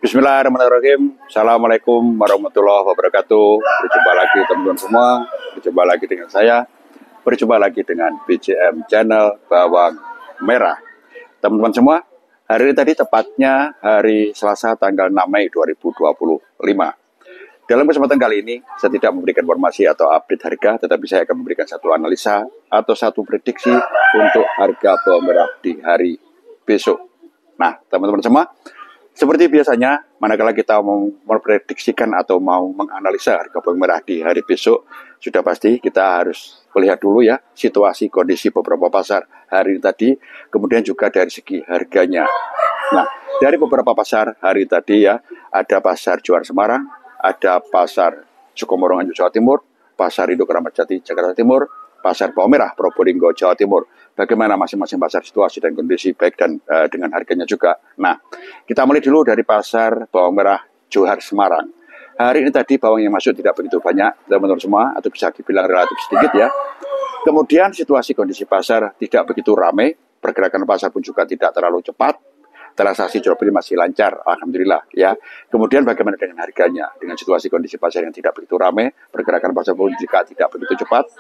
Bismillahirrahmanirrahim. Assalamualaikum warahmatullahi wabarakatuh. Berjumpa lagi teman-teman semua. Berjumpa lagi dengan saya. Berjumpa lagi dengan BJM Channel Bawang Merah. Teman-teman semua, hari ini tadi tepatnya hari Selasa tanggal 6 Mei 2025. Dalam kesempatan kali ini, saya tidak memberikan informasi atau update harga, tetapi saya akan memberikan satu analisa atau satu prediksi untuk harga bawang merah di hari besok. Nah, teman-teman semua, seperti biasanya, manakala kita mau memprediksikan atau mau menganalisa harga bawang merah di hari besok, sudah pasti kita harus melihat dulu ya situasi kondisi beberapa pasar hari tadi, kemudian juga dari segi harganya. Nah, dari beberapa pasar hari tadi ya, ada pasar Johar Semarang, ada pasar Sukomoro Nganjuk Jawa Timur, pasar Induk Kramat Jati Jakarta Timur, pasar bawang merah Probolinggo Jawa Timur. Bagaimana masing-masing pasar situasi dan kondisi baik dan dengan harganya juga. Nah, kita mulai dulu dari pasar bawang merah Johar Semarang. Hari ini tadi bawang yang masuk tidak begitu banyak, teman-teman semua, atau bisa dibilang relatif sedikit ya. Kemudian situasi kondisi pasar tidak begitu ramai, pergerakan pasar pun juga tidak terlalu cepat, transaksi jual beli masih lancar, alhamdulillah ya. Kemudian bagaimana dengan harganya? Dengan situasi kondisi pasar yang tidak begitu ramai, pergerakan pasar pun juga tidak begitu cepat.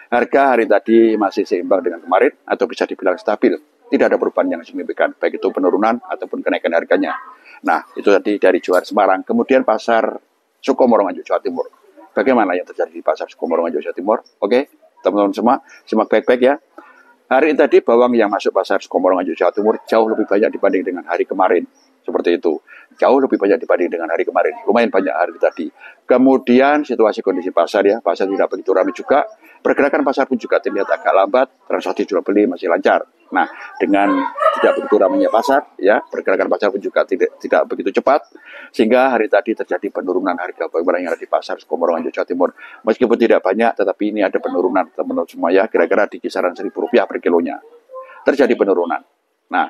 Harga hari tadi masih seimbang dengan kemarin atau bisa dibilang stabil. Tidak ada perubahan yang signifikan, baik itu penurunan ataupun kenaikan harganya. Nah, itu tadi dari Johar Semarang. Kemudian pasar Sukomoro Nganjuk Jawa Timur. Bagaimana yang terjadi di pasar Sukomoro Nganjuk Jawa Timur? Oke, teman-teman semua, simak baik-baik ya. Hari ini tadi bawang yang masuk pasar Sukomoro Nganjuk Jawa Timur jauh lebih banyak dibanding dengan hari kemarin. Seperti itu. Jauh lebih banyak dibanding dengan hari kemarin. Lumayan banyak hari tadi. Kemudian situasi kondisi pasar ya. Pasar tidak begitu ramai juga. Pergerakan pasar pun juga terlihat agak lambat. Transaksi jual beli masih lancar. Nah, dengan tidak begitu ramainya pasar ya, pergerakan pasar pun juga tidak begitu cepat. Sehingga hari tadi terjadi penurunan harga bawang merah yang ada di pasar Sukomoro Nganjuk Jawa Timur. Meskipun tidak banyak, tetapi ini ada penurunan teman-teman semua ya. Kira-kira di kisaran Rp1.000 per kilonya. Terjadi penurunan. Nah,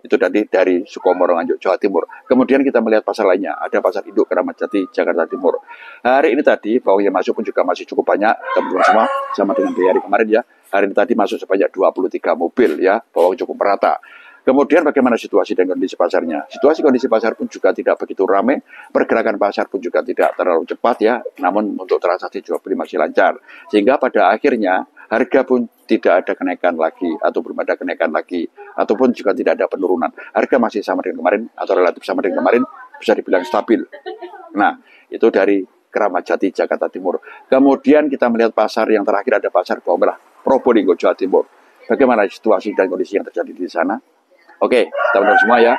itu tadi dari Sukomoro Nganjuk Jawa Timur. Kemudian kita melihat pasar lainnya. Ada pasar Induk Kramat Jati Jakarta Timur. Hari ini tadi bawang yang masuk pun juga masih cukup banyak, teman-teman semua, sama dengan di hari kemarin ya. Hari ini tadi masuk sebanyak 23 mobil ya, bawang cukup merata. Kemudian bagaimana situasi dan kondisi pasarnya? Situasi kondisi pasar pun juga tidak begitu ramai, pergerakan pasar pun juga tidak terlalu cepat ya, namun untuk transaksi jual beli masih lancar. Sehingga pada akhirnya harga pun tidak ada kenaikan lagi, atau belum ada kenaikan lagi, ataupun juga tidak ada penurunan. Harga masih sama dengan kemarin, atau relatif sama dengan kemarin, bisa dibilang stabil. Nah, itu dari Kramat Jati Jakarta Timur. Kemudian kita melihat pasar yang terakhir, ada pasar bawang merah Probolinggo Jawa Timur. Bagaimana situasi dan kondisi yang terjadi di sana? Oke, teman-teman semua ya.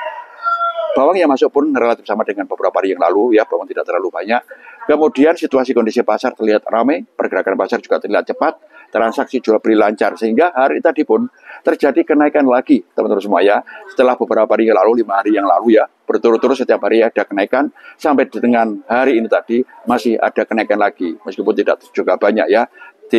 Bawang yang masuk pun relatif sama dengan beberapa hari yang lalu ya, bawang tidak terlalu banyak. Kemudian situasi kondisi pasar terlihat ramai, pergerakan pasar juga terlihat cepat, transaksi jual beli lancar, sehingga hari tadi pun terjadi kenaikan lagi, teman-teman semua ya. Setelah beberapa hari yang lalu, 5 hari yang lalu ya, berturut-turut setiap hari ada kenaikan, sampai dengan hari ini tadi masih ada kenaikan lagi, meskipun tidak juga banyak ya.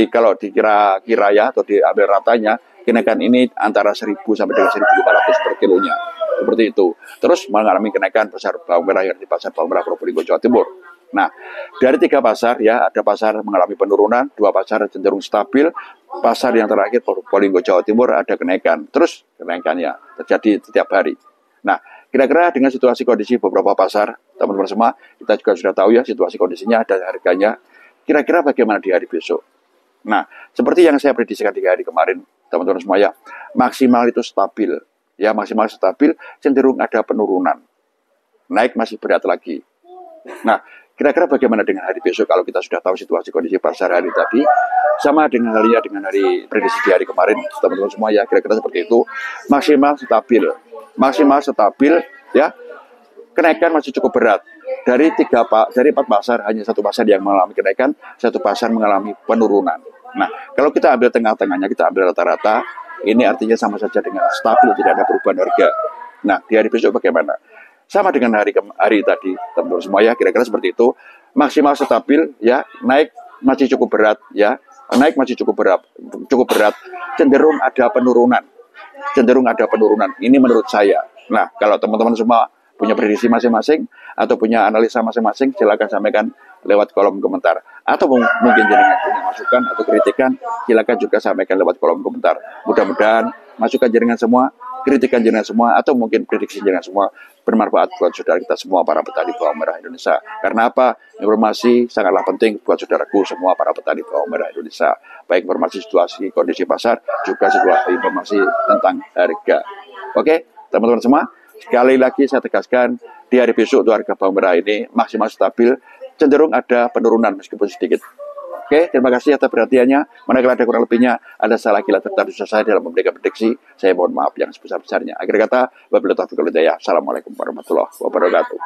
Kalau dikira-kira ya, atau diambil ratanya, kenaikan ini antara 1.000 sampai dengan 1.500 per kilonya. Seperti itu. Terus mengalami kenaikan pasar bawang merah yang di pasar bawang merah Probolinggo Jawa Timur. Nah, dari 3 pasar ya, ada pasar mengalami penurunan, 2 pasar cenderung stabil, pasar yang terakhir Probolinggo Jawa Timur ada kenaikan. Terus kenaikannya terjadi setiap hari. Nah, kira-kira dengan situasi kondisi beberapa pasar, teman-teman semua, kita juga sudah tahu ya situasi kondisinya dan harganya. Kira-kira bagaimana di hari besok? Nah, seperti yang saya prediksikan di hari kemarin, teman-teman semua ya, maksimal itu stabil. Ya, maksimal stabil, cenderung ada penurunan. Naik masih berat lagi. Nah, kira-kira bagaimana dengan hari besok kalau kita sudah tahu situasi kondisi pasar hari tadi? Sama dengan halnya dengan hari prediksi di hari kemarin, teman-teman semua ya, kira-kira seperti itu. Maksimal stabil. Maksimal stabil, ya. Kenaikan masih cukup berat. Dari 4 pasar, hanya 1 pasar yang mengalami kenaikan, 1 pasar mengalami penurunan. Nah, kalau kita ambil tengah-tengahnya, kita ambil rata-rata, ini artinya sama saja dengan stabil, tidak ada perubahan harga. Nah, di hari besok bagaimana? Sama dengan hari tadi, teman-teman semua ya, kira-kira seperti itu. Maksimal stabil, ya, naik masih cukup berat, ya, naik masih cukup berat, cenderung ada penurunan. Ini menurut saya. Nah, kalau teman-teman semua punya prediksi masing-masing atau punya analisa masing-masing, silakan sampaikan lewat kolom komentar. Atau mungkin jenengan punya masukan atau kritikan, silakan juga sampaikan lewat kolom komentar. Mudah-mudahan masukan jenengan semua, kritikan jenengan semua, atau mungkin prediksi jenengan semua bermanfaat buat saudara kita semua para petani bawang merah Indonesia. Karena apa? Informasi sangatlah penting buat saudaraku semua para petani bawang merah Indonesia. Baik informasi situasi kondisi pasar, juga sebuah informasi tentang harga. Oke, teman-teman semua, sekali lagi saya tegaskan, di hari besok harga bawang merah ini maksimal stabil, cenderung ada penurunan meskipun sedikit. Oke, terima kasih atas perhatiannya. Manakala ada kurang lebihnya, ada salah kila tertentu saya dalam memberikan prediksi, saya mohon maaf yang sebesar-besarnya. Akhir kata, wabillahi taufiq wal hidayah. Assalamualaikum warahmatullahi wabarakatuh.